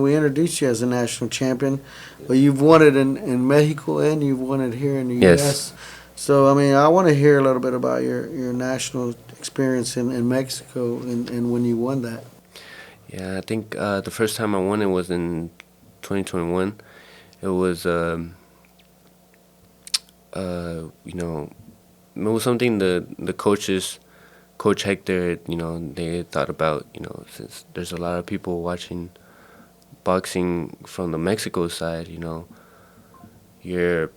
We introduced you as a national champion, but you've won it in Mexico and you've won it here in the Yes. U.S. So, I mean, I want to hear a little bit about your national experience in Mexico and when you won that. Yeah, I think the first time I won it was in 2021. It was, you know, it was something the coaches, Coach Hector, they thought about, since there's a lot of people watching boxing from the Mexico side, you're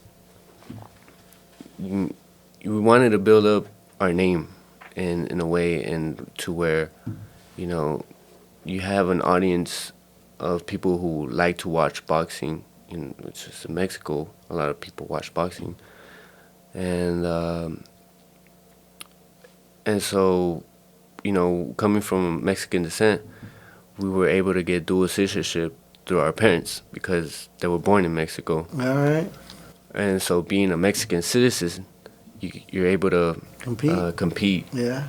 you, we wanted to build up our name in a way and to where you know you have an audience of people who like to watch boxing, which is in Mexico. A lot of people watch boxing, and so coming from Mexican descent, we were able to get dual citizenship through our parents because they were born in Mexico. All right. And so, being a Mexican citizen, you're able to Compete. compete Yeah.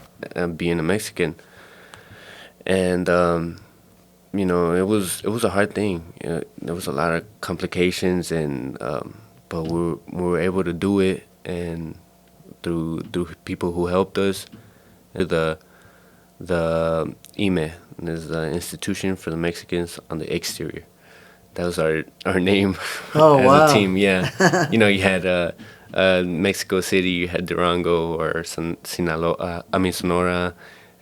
being a Mexican. And it was a hard thing. There was a lot of complications, and but we were able to do it, and through people who helped us, the IME is the Institution for the Mexicans on the Exterior. That was our name Oh, as a wow. team. Yeah, you had Mexico City, you had Durango or Sinaloa, Sonora,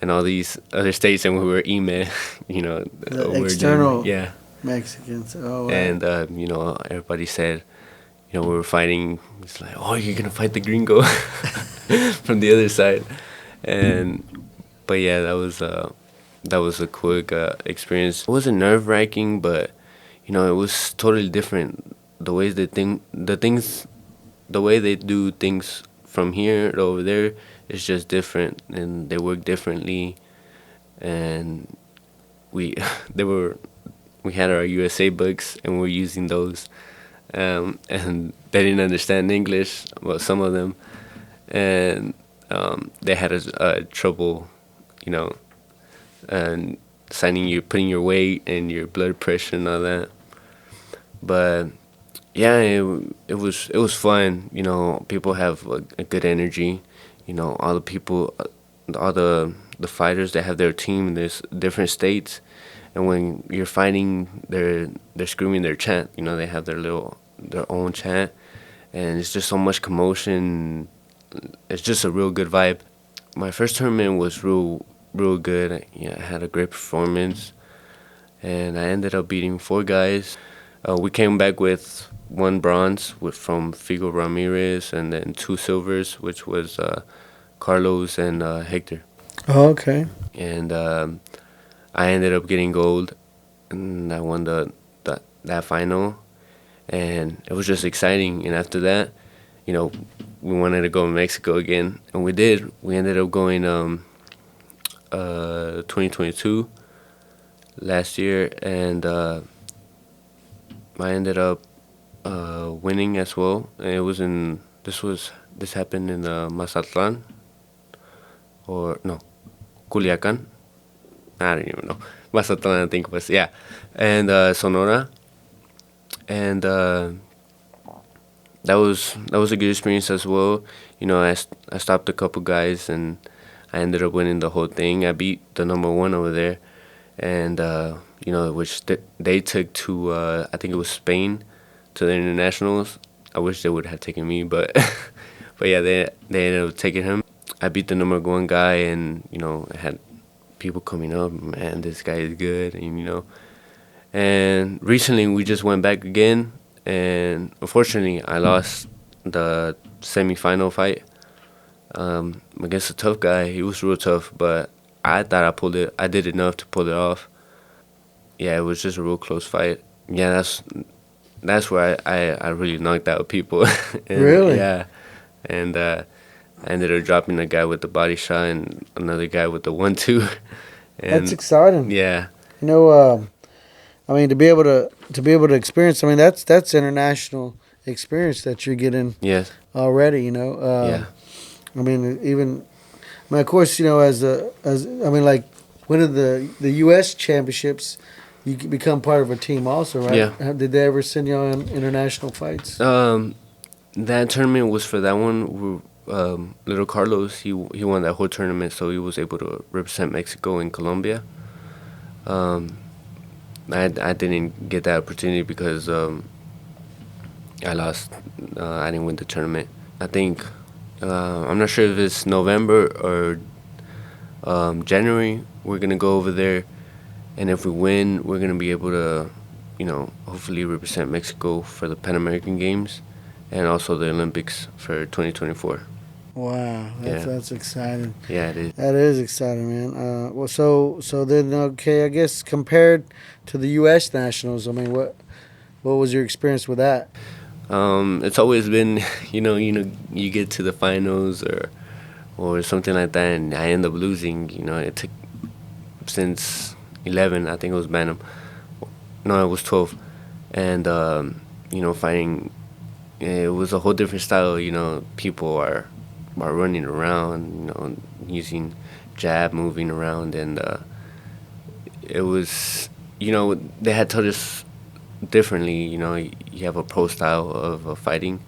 and all these other states, and we were IME. The we were external yeah, Mexicans. Oh, wow. and everybody said, we were fighting. It's like, oh, you're gonna fight the gringo from the other side, and but yeah, that was a quick experience. It wasn't nerve wracking, but it was totally different. The way they do things from here to over there is just different, and they work differently. And we, they were, we had our USA books, and we're using those, and they didn't understand English. Well, some of them, and they had trouble, you know, and putting your weight and your blood pressure and all that. But yeah, it was fun. People have a good energy. All the people, all the fighters that have their team. There's different states, and when you're fighting, they're screaming their chant. They have their own chant, and it's just so much commotion. It's just a real good vibe. My first tournament was real good. Yeah, I had a great performance, and I ended up beating four guys. We came back with one bronze from Figo Ramirez, and then two silvers, which was Carlos and Hector. Oh, okay. And I ended up getting gold, and I won that final, and it was just exciting. And after that, you know, we wanted to go to Mexico again, and we did. We ended up going 2022 last year, and I ended up winning as well. And it was in this happened in Mazatlan, or no, Culiacan. I don't even know. Mazatlan, I think was, yeah, and Sonora, and that was a good experience as well. I stopped a couple guys, and I ended up winning the whole thing. I beat the number one over there, and which they took to, I think it was Spain, to the internationals. I wish they would have taken me, but but yeah, they ended up taking him. I beat the number one guy, and I had people coming up, man, this guy is good, and recently we just went back again, and unfortunately I lost the semifinal fight against a tough guy. He was real tough, but I thought I did enough to pull it off. Yeah, it was just a real close fight. Yeah, that's where I really knocked out people. And, Really? yeah, and I ended up dropping a guy with the body shot and another guy with the 1-2. That's And exciting. yeah, You know, I mean, to be able to experience. I mean, that's international experience that you're getting yes, already. yeah, I mean, even. I mean, of course, as I mean, like winning the U.S. championships, you become part of a team also, right? Yeah. Did they ever send you on international fights? That tournament was for that one. Little Carlos, he won that whole tournament, so he was able to represent Mexico in Colombia. Um, I didn't get that opportunity because I lost. I didn't win the tournament. I think I'm not sure if it's November or January. We're gonna go over there, and if we win, we're gonna be able to, hopefully represent Mexico for the Pan American Games, and also the Olympics for 2024. Wow, Yeah, that's exciting. yeah, it is. That is exciting, man. Well, so then okay, I guess compared to the U.S. Nationals, I mean, what was your experience with that? It's always been, you get to the finals or something like that, and I end up losing. It took since 11. I think it was Bantam. No, it was 12, and fighting. It was a whole different style. People are running around. Using jab, moving around, and it was. They had taught us differently. You have a pro style of fighting,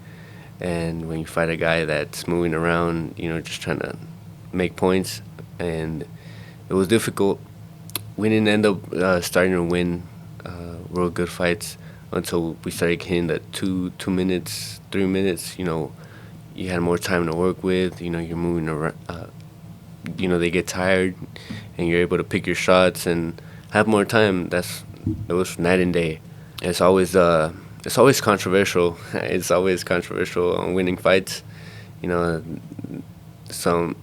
and when you fight a guy that's moving around, just trying to make points, and it was difficult. We didn't end up starting to win real good fights until we started hitting the 2 minutes, 3 minutes. You had more time to work with. You're moving around. They get tired, and you're able to pick your shots and have more time. It was night and day. It's always controversial. It's always controversial on winning fights. You know, some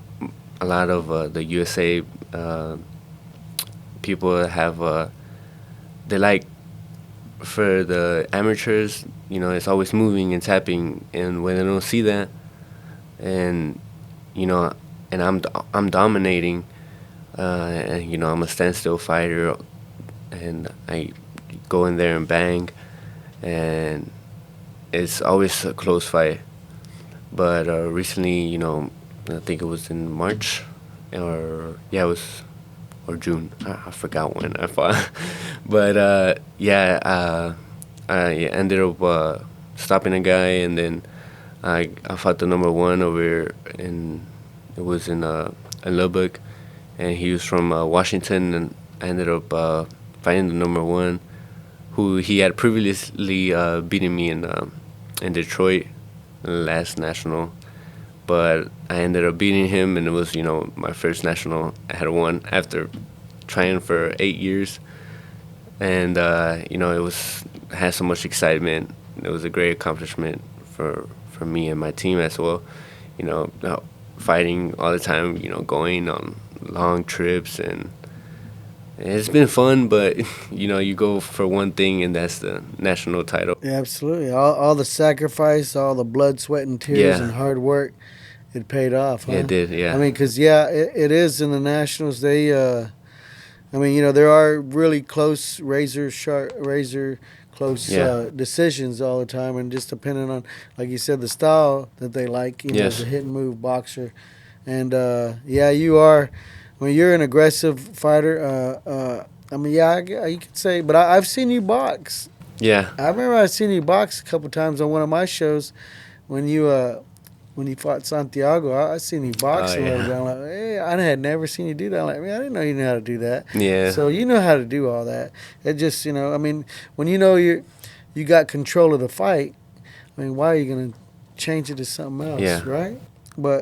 a lot of the USA people have they like for the amateurs. It's always moving and tapping, and when they don't see that, and you know, and I'm dominating, and I'm a standstill fighter, and I go in there and bang, and it's always a close fight. But recently, I think it was in March, or yeah, it was or June. I forgot when I fought, but yeah, I ended up stopping a guy, and then I fought the number one over in it was in Lubbock, and he was from Washington, and I ended up fighting the number one, who he had previously beaten me in Detroit, last national, but I ended up beating him, and it was my first national I had won after trying for 8 years, and it was had so much excitement. It was a great accomplishment for me and my team as well. Fighting all the time. Going on long trips, and it's been fun, but you go for one thing, and that's the national title. Yeah, absolutely. All the sacrifice, all the blood, sweat, and tears, and Yeah, hard work, it paid off, yeah, huh? it did. I Yeah, mean, because yeah, it is in the nationals. I mean, there are really close, razor close yeah, decisions all the time, and just depending on, like you said, the style that they like. As a yes, hit and move boxer, and yeah, you are. I mean, you're an aggressive fighter. I mean, yeah, you could say, but I've seen you box. yeah. I remember I seen you box a couple times on one of my shows when you fought Santiago. I seen you Oh boxing a little bit. yeah, I'm like, hey, I had never seen you do that. I'm like, man, I didn't know you knew how to do that. yeah, So you know how to do all that. It just, I mean, when you got control of the fight, I mean, why are you gonna change it to something else, yeah. right? But